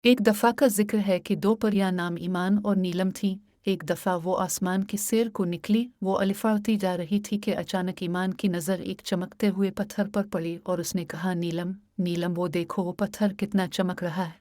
एक दफ़ा का जिक्र है कि दो परियां नाम ईमान और नीलम थीं। एक दफ़ा वो आसमान की सैर को निकली। वो अलिफाती जा रही थी कि अचानक ईमान की नज़र एक चमकते हुए पत्थर पर पड़ी और उसने कहा, नीलम, नीलम, वो देखो, वो पत्थर कितना चमक रहा है।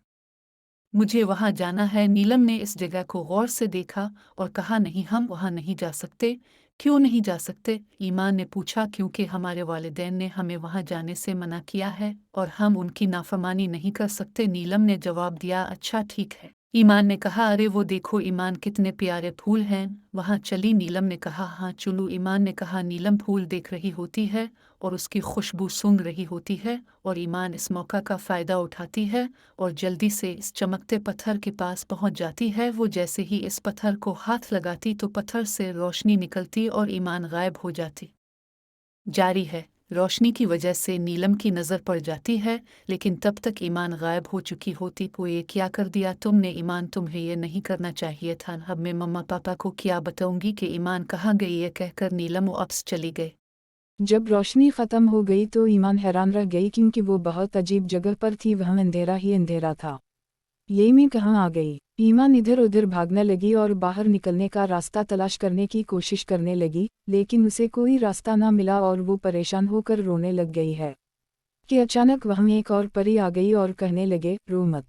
मुझे वहां जाना है। नीलम ने इस जगह को गौर से देखा और कहा, नहीं, हम वहां नहीं जा सकते। क्यों नहीं जा सकते? ईमान ने पूछा, क्योंकि हमारे वालिदैन ने हमें वहां जाने से मना किया है और हम उनकी नाफरमानी नहीं कर सकते। नीलम ने जवाब दिया, अच्छा, ठीक है। ईमान ने कहा, अरे वो देखो ईमान, कितने प्यारे फूल हैं। वहां चली? नीलम ने कहा, हाँ चलूं। ईमान ने कहा, नीलम फूल देख रही होती है और उसकी खुशबू सूंघ रही होती है और ईमान इस मौका का फ़ायदा उठाती है और जल्दी से इस चमकते पत्थर के पास पहुंच जाती है। वो जैसे ही इस पत्थर को हाथ लगाती तो पत्थर से रोशनी निकलती और ईमान गायब हो जाती। जारी है। रोशनी की वजह से नीलम की नज़र पड़ जाती है, लेकिन तब तक ईमान गायब हो चुकी होती। को ये क्या कर दिया तुमने ईमान? तुम्हें ये नहीं करना चाहिए था। अब मैं मम्मा पापा को क्या बताऊंगी कि ईमान कहाँ गई? ये कहकर नीलम वापस चली गई। जब रोशनी ख़त्म हो गई तो ईमान हैरान रह गई क्योंकि वो बहुत अजीब जगह पर थी। वहाँ अंधेरा ही अंधेरा था। ये मैं कहाँ आ गई? ईमान इधर उधर भागने लगी और बाहर निकलने का रास्ता तलाश करने की कोशिश करने लगी, लेकिन उसे कोई रास्ता ना मिला और वो परेशान होकर रोने लग गई है कि अचानक वहाँ एक और परी आ गई और कहने लगे, रो मत,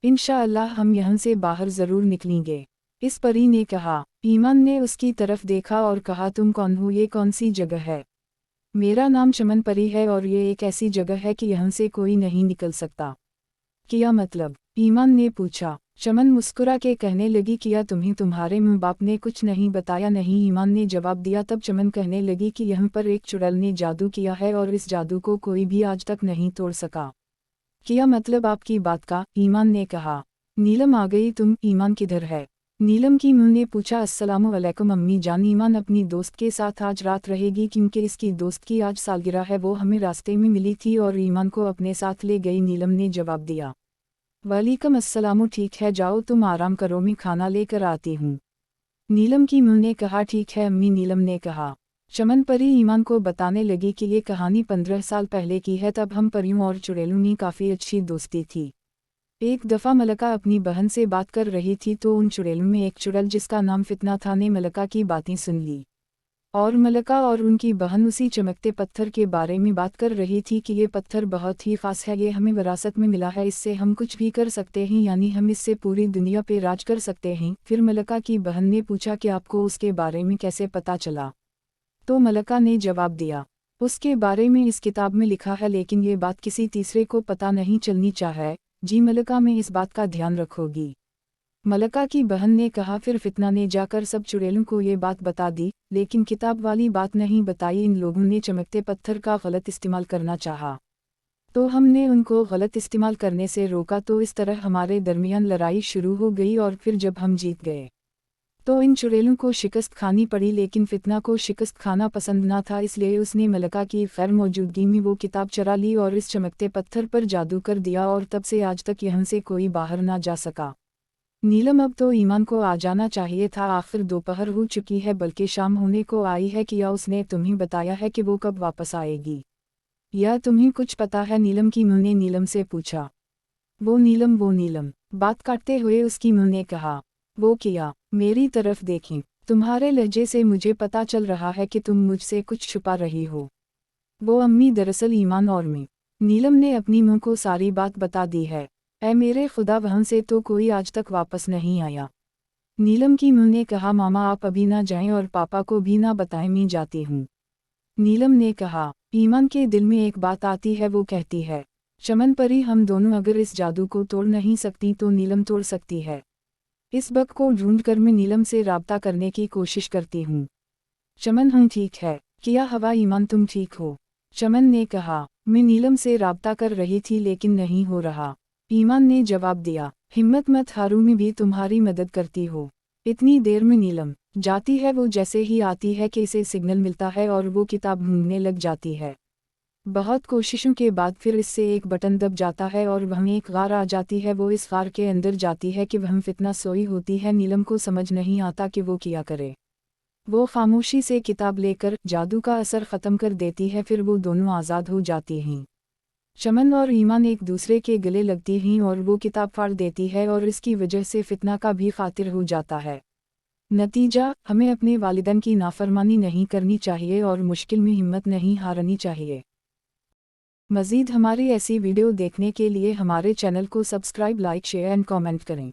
इंशाअल्लाह हम यहाँ से बाहर ज़रूर निकलेंगे। इस परी ने कहा। ईमान ने उसकी तरफ देखा और कहा, तुम कौन हो? ये कौन सी जगह है? मेरा नाम चमन परी है और ये एक ऐसी जगह है कि यहाँ से कोई नहीं निकल सकता। क्या मतलब? ईमान ने पूछा। चमन मुस्कुरा के कहने लगी, किया तुम्हें तुम्हारे माँ बाप ने कुछ नहीं बताया? नहीं, ईमान ने जवाब दिया। तब चमन कहने लगी कि यहाँ पर एक चुड़ैल ने जादू किया है और इस जादू को कोई भी आज तक नहीं तोड़ सका। क्या मतलब आपकी बात का? ईमान ने कहा। नीलम आ गई तुम? ईमान किधर है? नीलम की मां ने पूछा। अस्सलामु अलैकुम अम्मी जान, ईमान अपनी दोस्त के साथ आज रात रहेगी क्योंकि इसकी दोस्त की आज सालगिरह है। वो हमें रास्ते में मिली थी और ईमान को अपने साथ ले गई। नीलम ने जवाब दिया। वालेकुम अस्सलाम, ठीक है, जाओ तुम आराम करो, मैं खाना लेकर आती हूँ। नीलम की मां ने कहा। ठीक है अम्मी, नीलम ने कहा। चमन परी ईमान को बताने लगी कि ये कहानी 15 साल पहले की है। तब हम परियों और चुड़ैलों में काफ़ी अच्छी दोस्ती थी। एक दफ़ा मलका अपनी बहन से बात कर रही थी तो उन चुड़ैलों में एक चुड़ैल जिसका नाम फितना था ने मलका की बातें सुन ली और मलका और उनकी बहन उसी चमकते पत्थर के बारे में बात कर रही थी कि ये पत्थर बहुत ही ख़ास है, ये हमें विरासत में मिला है, इससे हम कुछ भी कर सकते हैं, यानी हम इससे पूरी दुनिया पे राज कर सकते हैं। फिर मलका की बहन ने पूछा कि आपको उसके बारे में कैसे पता चला? तो मलका ने जवाब दिया, उसके बारे में इस किताब में लिखा है, लेकिन ये बात किसी तीसरे को पता नहीं चलनी चाहिए। जी मलका, मैं इस बात का ध्यान रखूंगी। मलका की बहन ने कहा। फिर फितना ने जाकर सब चुड़ैलों को ये बात बता दी, लेकिन किताब वाली बात नहीं बताई। इन लोगों ने चमकते पत्थर का गलत इस्तेमाल करना चाहा, तो हमने उनको गलत इस्तेमाल करने से रोका, तो इस तरह हमारे दरमियान लड़ाई शुरू हो गई और फिर जब हम जीत गए तो इन चुड़ैलों को शिकस्त खानी पड़ी। लेकिन फितना को शिकस्त खाना पसंद ना था, इसलिए उसने मलका की गैर मौजूदगी में वो किताब चुरा ली और इस चमकते पत्थर पर जादू कर दिया और तब से आज तक यहाँ से कोई बाहर ना जा सका। नीलम, अब तो ईमान को आ जाना चाहिए था, आखिर दोपहर हो चुकी है, बल्कि शाम होने को आई है। क्या उसने तुम्हें बताया है कि वो कब वापस आएगी, या तुम्हें कुछ पता है? नीलम की मां ने नीलम से पूछा। वो नीलम, बात काटते हुए उसकी मां ने कहा। वो क्या? मेरी तरफ देखें, तुम्हारे लहजे से मुझे पता चल रहा है कि तुम मुझसे कुछ छुपा रही हो। वो अम्मी, दरअसल ईमान और मैं। नीलम ने अपनी मां को सारी बात बता दी है। ऐ मेरे खुदा, वहाँ से तो कोई आज तक वापस नहीं आया। नीलम की मां ने कहा, मामा आप अभी ना जाएं और पापा को भी ना बताएं, मैं जाती हूँ। नीलम ने कहा। ईमान के दिल में एक बात आती है, वो कहती है, चमन परी, हम दोनों अगर इस जादू को तोड़ नहीं सकती तो नीलम तोड़ सकती है। इस बग को ढूंढकर मैं नीलम से राब्ता करने की कोशिश करती हूँ। चमन, हम ठीक है। क्या हवा ईमान, तुम ठीक हो? चमन ने कहा। मैं नीलम से राब्ता कर रही थी लेकिन नहीं हो रहा। ईमान ने जवाब दिया। हिम्मत मत हारो, मैं भी तुम्हारी मदद करती हो। इतनी देर में नीलम जाती है, वो जैसे ही आती है कि इसे सिग्नल मिलता है और वो किताब ढूंढने लग जाती है। बहुत कोशिशों के बाद फिर इससे एक बटन दब जाता है और वह एक गार आ जाती है। वो इस गार के अंदर जाती है कि वह फितना सोई होती है। नीलम को समझ नहीं आता कि वो क्या करे। वो खामोशी से किताब लेकर जादू का असर ख़त्म कर देती है, फिर वो दोनों आज़ाद हो जाती हैं। चमन और ईमान एक दूसरे के गले लगती हैं और वो किताब फाड़ देती है और इसकी वजह से फितना का भी खातिर हो जाता है। नतीजा, हमें अपने वालिदैन की नाफरमानी नहीं करनी चाहिए और मुश्किल में हिम्मत नहीं हारनी चाहिए। मज़ीद हमारी ऐसी वीडियो देखने के लिए हमारे चैनल को subscribe, like, share and comment करें।